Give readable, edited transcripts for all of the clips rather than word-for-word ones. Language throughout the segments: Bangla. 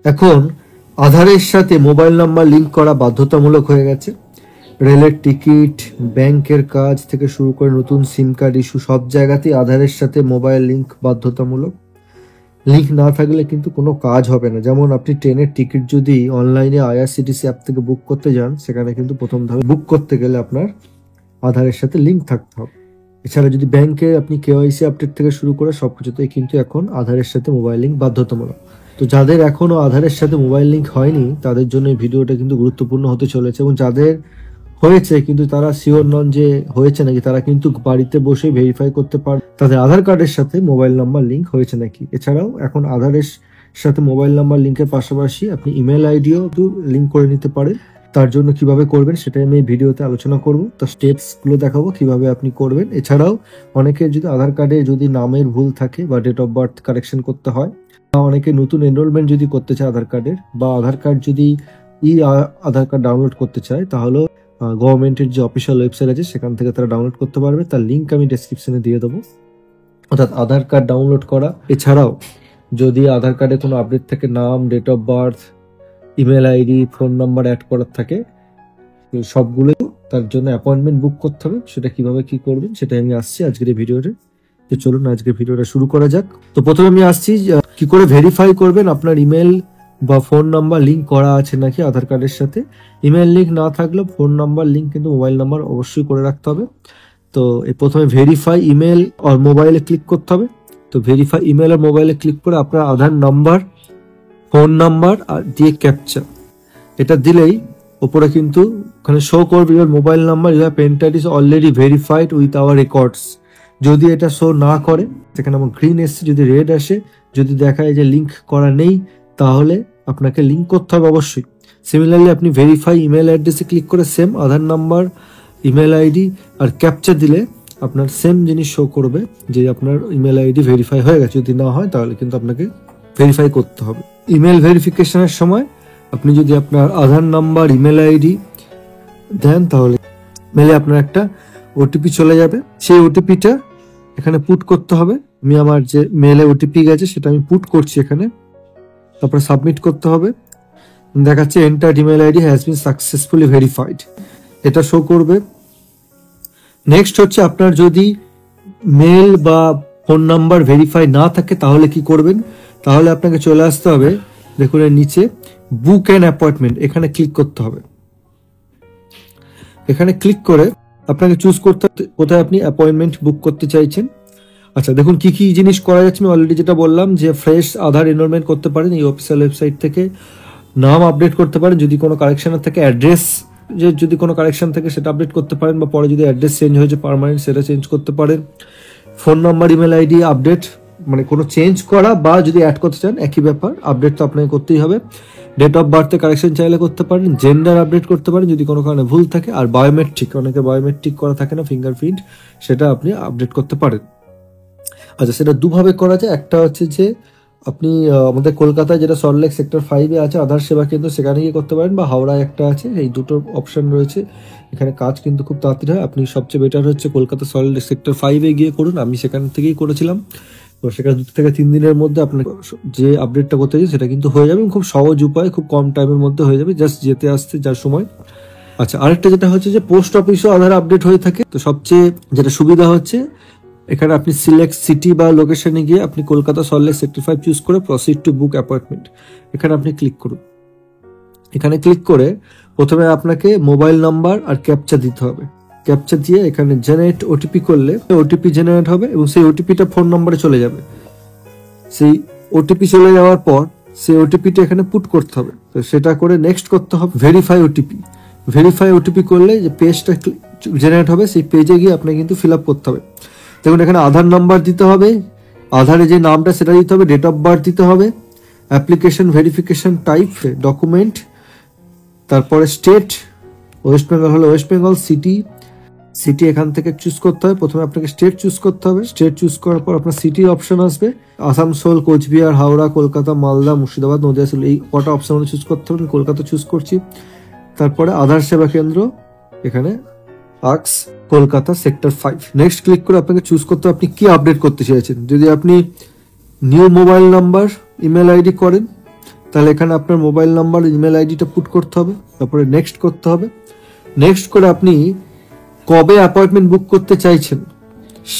এখন আধারের সাথে মোবাইল নাম্বার লিংক করা বাধ্যতামূলক হয়ে গেছে। রেলের টিকিট, ব্যাংকের কাজ থেকে শুরু করে নতুন সিম কার্ড ইস্যু সব জায়গাতেই আধারের সাথে মোবাইল লিংক বাধ্যতামূলক। লিংক না থাকলে কিন্তু কোনো কাজ হবে না। যেমন আপনি ট্রেনের টিকিট যদি অনলাইনে আইআরসিটিসি অ্যাপ থেকে বুক করতে যান, সেখানে কিন্তু প্রথম ধাপে বুক করতে গেলে আপনার আধারের সাথে লিংক থাকতে হবে। এছাড়া যদি ব্যাংকে আপনি কেওয়াইসি আপডেট থেকে শুরু করে সবকিছুতেই কিন্তু এখন আধারের সাথে মোবাইল লিংক বাধ্যতামূলক। তো যাদের এখনো আধারের সাথে মোবাইল লিংক হয়নি তাদের জন্য এই ভিডিওটা কিন্তু গুরুত্বপূর্ণ হতে চলেছে, এবং যাদের হয়েছে কিন্তু তারা শিওর নন যে হয়েছে নাকি, তারা কিন্তু বাড়িতে বসে ভেরিফাই করতে পারে তাদের আধার কার্ডের সাথে মোবাইল নাম্বার লিংক হয়েছে নাকি। এছাড়াও এখন আধারের সাথে মোবাইল নাম্বার লিংকের পাশাপাশি আপনি ইমেল আইডিও লিংক করে নিতে পারেন। তার জন্য কিভাবে করবেন সেটাই আমি এই ভিডিওতে আলোচনা করব। তো স্টেপস গুলো দেখাবো কিভাবে আপনি করবেন। এছাড়াও অনেকের যদি আধার কার্ডে যদি নামের ভুল থাকে বা ডেট অফ বার্থ কারেকশন করতে হয়, বা অনেকে নতুন এনরোলমেন্ট যদি করতে চায় আধার কার্ডের, বা আধার কার্ড যদি আধার কার্ড ডাউনলোড করতে চায়, তাহলে গভর্নমেন্টের যে অফিসিয়াল ওয়েবসাইট আছে সেখান থেকে তারা ডাউনলোড করতে পারবে। তার লিঙ্ক আমি ডেসক্রিপশনে দিয়ে দেবো, অর্থাৎ আধার কার্ড ডাউনলোড করা। এছাড়াও যদি আধার কার্ডে কোনো আপডেট থাকে, নাম, date of birth, email ID, phone number add করার থাকে, সবগুলো তার জন্য অ্যাপয়েন্টমেন্ট বুক করতে হবে। সেটা কিভাবে কি করবেন সেটা আমি আসছি আজকের এই ভিডিওতে। তো চলুন আজকের ভিডিওটা শুরু করা যাক। তো প্রথমে আমি আসছি কি করে ভেরিফাই করবেন আপনার ইমেল বা ফোন নাম্বার লিংক করা আছে নাকি আধার কার্ডের সাথে। ইমেল লিংক না থাকলেও ফোন নাম্বার লিংক কিন্তু মোবাইল নাম্বার অবশ্যই করে রাখতে হবে। তো প্রথমে ভেরিফাই ইমেল আর মোবাইলে ক্লিক করতে হবে। তো ভেরিফাই ইমেল আর মোবাইলে ক্লিক করে আপনার আধার নাম্বার, ফোন নাম্বার আর দিয়ে ক্যাপচা, এটা দিলেই ওপরে কিন্তু ওখানে শো করবে your mobile number you have entered is already verified with our records. যদি এটা শো না করে, সেখানে আমার গ্রিন এসছে, যদি রেড আসে, যদি দেখায় যে লিংক করা নেই, তাহলে আপনাকে লিংক করতে হবে অবশ্যই। সিমিলারলি আপনি ভেরিফাই ইমেল অ্যাড্রেসে ক্লিক করে সেম আধার নাম্বার, ইমেল আইডি আর ক্যাপচা দিলে আপনার সেম জিনিস শো করবে যে আপনার ইমেল আইডি ভেরিফাই হয়ে গেছে। যদি না হয় তাহলে কিন্তু আপনাকে ভেরিফাই করতে হবে। ইমেল ভেরিফিকেশনের সময় আপনি যদি আপনার আধার নাম্বার, ইমেল আইডি দেন, তাহলে মেলে আপনার একটা ওটিপি চলে যাবে। সেই ওটিপিটা এখানে পুট করতে হবে। আমি আমার যে মেলে ওটিপি গেছে সেটা আমি পুট করছি এখানে, তারপরে সাবমিট করতে হবে। দেখাচ্ছে enter email ID has been successfully verified, এটা শো করবে। নেক্সট হচ্ছে আপনার যদি মেল বা ফোন নাম্বার ভেরিফাই না থাকে তাহলে কি করবেন। তাহলে আপনাকে চলে আসতে হবে, দেখুন এর নিচে বুক অ্যান অ্যাপয়েন্টমেন্ট, এখানে ক্লিক করতে হবে। এখানে ক্লিক করে আপনাকে চুজ করতে হবে কোথায় আপনি অ্যাপয়েন্টমেন্ট বুক করতে চাইছেন। আচ্ছা, দেখুন কি কি জিনিস করা যাচ্ছে। আমি অলরেডি যেটা বললাম যে ফ্রেশ আধার এনরোলমেন্ট করতে পারেন এই অফিসিয়াল ওয়েবসাইট থেকে, নাম আপডেট করতে পারেন, যদি কোনো কারেকশন থাকে অ্যাড্রেস, যে যদি কোনো কারেকশন থাকে সেটা আপডেট করতে পারেন, বা পরে যদি অ্যাড্রেস চেঞ্জ হয়েছে পার্মানেন্ট সেটা চেঞ্জ করতে পারেন। Phone number, email ID update, মানে কোনো চেঞ্জ করা বা যদি অ্যাড করতে চান একই ব্যাপার, আপডেট তো আপনাকে করতেই হবে। ডেট অফ বার্থে কারেকশন চাইলে করতে পারেন, জেন্ডার আপডেট করতে পারেন যদি কোনো কারণে ভুল থাকে, আর বায়োমেট্রিক, অনেকে বায়োমেট্রিক করা থাকে না, ফিঙ্গারপ্রিন্ট, সেটা আপনি আপডেট করতে পারেন। আচ্ছা, সেটা দুভাবে করা যায়। একটা হচ্ছে যে আপনি আমাদের কলকাতায় যেটা সল্টলেক সেক্টর 5-এ আছে আধার সেবা কেন্দ্র, সেখানে গিয়ে করতে পারেন, বা হাওড়ায় একটা আছে। এই দুটো অপশন রয়েছে, এখানে কাজ কিন্তু খুব তাড়াতাড়ি হয়। আপনি সবচেয়ে বেটার হচ্ছে কলকাতা সল্টলেক সেক্টর 5-এ গিয়ে করুন। আমি সেখান থেকেই করেছিলাম। তো সেখানে 2 থেকে 3 দিনের মধ্যে আপনার যে আপডেটটা করতে চাই সেটা কিন্তু হয়ে যাবে। খুব সহজ উপায়, খুব কম টাইমের মধ্যে হয়ে যাবে, জাস্ট যেতে আসতে যার সময়। আচ্ছা, আরেকটা যেটা হচ্ছে যে পোস্ট অফিসও আধার আপডেট হয়ে থাকে। তো সবচেয়ে যেটা সুবিধা হচ্ছে, এখানে আপনি সিলেক্ট সিটি বা লোকেশনে গিয়ে আপনি কলকাতা সল্টলেক সেক্টর 5 চুজ করে প্রসিড টু বুক অ্যাপয়েন্টমেন্ট, এখানে আপনি ক্লিক করুন। এখানে ক্লিক করে প্রথমে আপনাকে মোবাইল নাম্বার আর ক্যাপচা দিতে হবে। ক্যাপচা দিয়ে এখানে জেনারেট ওটিপি করলে ওটিপি জেনারেট হবে, এবং সেই ওটিপিটা ফোন নাম্বারে চলে যাবে। সেই ওটিপি চলে যাওয়ার পর সেই ওটিপিটা এখানে পুট করতে হবে। তো সেটা করে নেক্সট করতে হবে ভেরিফাই ওটিপি। ভেরিফাই ওটিপি করলে যে পেজটা জেনারেট হবে, সেই পেজে গিয়ে আপনাকে কিন্তু ফিল আপ করতে হবে। দেখুন এখানে আধার নাম্বার দিতে হবে, আধারে যে নামটা সেটা দিতে হবে, ডেট অফ বার্থ দিতে হবে, অ্যাপ্লিকেশন ভেরিফিকেশন টাইপ ডকুমেন্ট, তারপরে স্টেট, ওয়েস্ট বেঙ্গল হলে ওয়েস্ট বেঙ্গল, সিটি এখান থেকে চুজ করতে হবে। প্রথমে আপনাকে স্টেট চুজ করতে হবে। স্টেট চুজ করার পর আপনার সিটির অপশন আসবে, আসানসোল, কোচবিহার, হাওড়া, কলকাতা, মালদা, মুর্শিদাবাদ, নদিয়া, এই কটা অপশন চুজ করতে হবে। কলকাতা চুজ করছি। তারপরে আধার সেবা কেন্দ্র, এখানে আক্স কলকাতা সেক্টর 5, নেক্সট ক্লিক করে আপনাকে চুজ করতে হবে আপনি কি আপডেট করতে চাইছেন। যদি আপনি new mobile number, email ID করেন, তাহলে এখানে আপনার মোবাইল নাম্বার, ইমেল আইডিটা পুট করতে হবে, তারপরে নেক্সট করতে হবে। নেক্সট করে আপনি কবে অ্যাপয়েন্টমেন্ট বুক করতে চাইছেন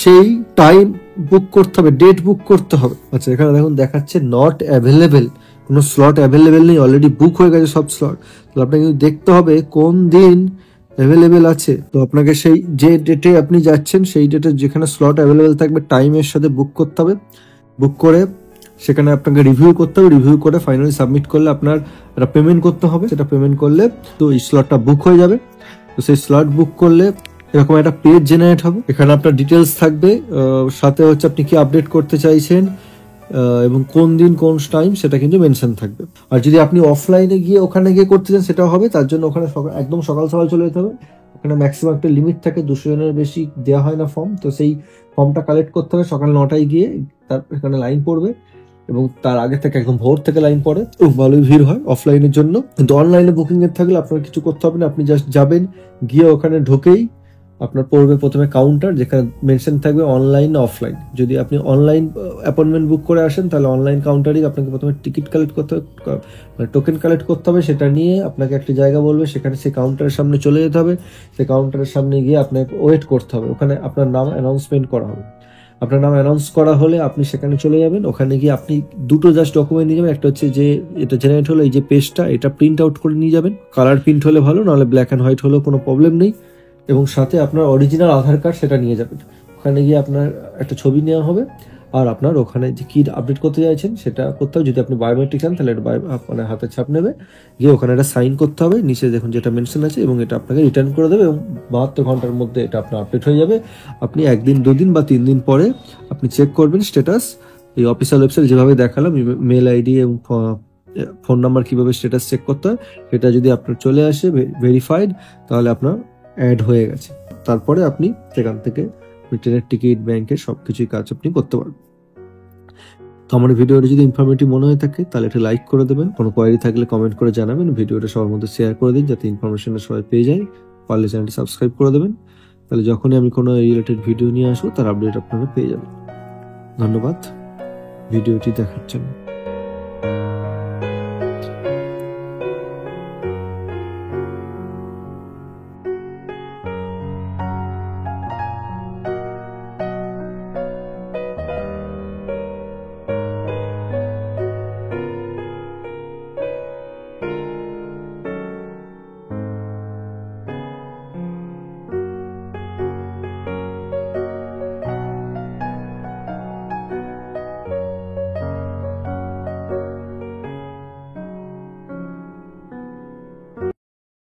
সেই টাইম বুক করতে হবে, ডেট বুক করতে হবে। আচ্ছা, এখানে দেখুন দেখাচ্ছে নট অ্যাভেলেবেল, কোনো স্লট অ্যাভেলেবেল নেই, অলরেডি বুক হয়ে গেছে সব স্লট। তো আপনাকে কিন্তু দেখতে হবে কোন দিন অ্যাভেলেবেল আছে। তো আপনাকে সেই যে ডেটে আপনি যাচ্ছেন সেই ডেটে যেখানে স্লট অ্যাভেলেবেল থাকবে টাইমের সাথে বুক করতে হবে। বুক করে সেখানে আপনাকে রিভিউ করতে হবে, রিভিউ করে ফাইনালি সাবমিট করলে আপনার একটা পেমেন্ট করতে হবে। সেটা পেমেন্ট করলে তো এই স্লটটা বুক হয়ে যাবে। তো সেই স্লট বুক করলে এরকম একটা পেজ জেনারেট হবে, এখানে আপনার ডিটেলস থাকবে, সাথে হচ্ছে আপনি কি আপডেট করতে চাইছেন এবং কোন দিন কোন টাইম সেটা কিন্তু মেনশন থাকবে। আর যদি আপনি অফলাইনে গিয়ে ওখানে গিয়ে করতে চান সেটাও হবে, তার জন্য ওখানে একদম সকাল সকাল চলে যেতে হবে। ওখানে ম্যাক্সিমাম একটা লিমিট থাকে, 200 জনের বেশি দেওয়া হয় না ফর্ম। তো সেই ফর্মটা কালেক্ট করতে হবে সকাল 9টায় গিয়ে, তার এখানে লাইন পড়বে এবং তার আগে থেকে একদম ভোর থেকে লাইন পড়ে, ভালোই ভিড় হয় অফলাইনের জন্য। কিন্তু অনলাইনে বুকিং এর থাকলে আপনার কিছু করতে হবে না, আপনি জাস্ট যাবেন, গিয়ে ওখানে ঢোকেই আপনার পড়বে প্রথমে কাউন্টার, যেখানে মেনশন থাকবে অনলাইন অফলাইন। যদি আপনি অনলাইন অ্যাপয়েন্টমেন্ট বুক করে আসেন তাহলে অনলাইন কাউন্টারেই আপনাকে প্রথমে টিকিট কালেক্ট করতে হবে, মানে টোকেন কালেক্ট করতে হবে। সেটা নিয়ে আপনাকে একটা জায়গা বলবে, সেখানে সেই কাউন্টারের সামনে চলে যেতে হবে। সেই কাউন্টারের সামনে গিয়ে আপনাকে ওয়েট করতে হবে, ওখানে আপনার নাম অ্যানাউন্সমেন্ট করা হবে। আপনার নাম অ্যানাউন্স করা হলে আপনি সেখানে চলে যাবেন। ওখানে গিয়ে আপনি দুটো জাস্ট ডকুমেন্ট নিয়ে যাবেন, একটা হচ্ছে যে এটা জেনারেট হলো এই যে পেজটা, এটা প্রিন্ট আউট করে নিয়ে যাবেন। কালার প্রিন্ট হলে ভালো, নাহলে ব্ল্যাক অ্যান্ড হোয়াইট হলেও কোনো প্রবলেম নেই। এবং সাথে আপনার অরিজিনাল আধার কার্ড সেটা নিয়ে যাবেন। ওখানে গিয়ে আপনার একটা ছবি নেওয়া হবে, আর আপনার ওখানে যে কি আপডেট করতে চাইছেন সেটা করতে হবে। যদি আপনি বায়োমেট্রিক চান তাহলে এটা মানে হাতের ছাপ নেবে, গিয়ে ওখানে একটা সাইন করতে হবে, নিচে দেখুন যেটা মেনশন আছে, এবং এটা আপনাকে রিটার্ন করে দেবে এবং 72 ঘন্টার মধ্যে এটা আপনার আপডেট হয়ে যাবে। আপনি 1 দিন 2 দিন বা 3 দিন পরে আপনি চেক করবেন স্ট্যাটাস। এই অফিসিয়াল ওয়েবসাইট যেভাবে দেখালাম, মেল আইডি এবং ফোন নাম্বার কিভাবে স্ট্যাটাস চেক করতে হয়, সেটা যদি আপনার চলে আসে ভেরিফাইড, তাহলে আপনার অ্যাড হয়ে গেছে। তারপরে আপনি সেখান থেকে ট্রেনের টিকিট, ব্যাংকের সবকিছুই কাজ আপনি করতে পারবেন। তো আমার ভিডিওটা যদি ইনফরমেটিভ মনে হয়ে থাকে তাহলে একটা লাইক করে দেবেন, কোনো কোয়ারি থাকলে কমেন্ট করে জানাবেন, ভিডিওটা সবার মধ্যে শেয়ার করে দিন যাতে ইনফরমেশনটা সবাই পেয়ে যায়। পারলে চ্যানেলটি সাবস্ক্রাইব করে দেবেন, তাহলে যখনই আমি কোনো রিলেটেড ভিডিও নিয়ে আসবো তার আপডেট আপনারা পেয়ে যাবেন। ধন্যবাদ ভিডিওটি দেখার জন্য।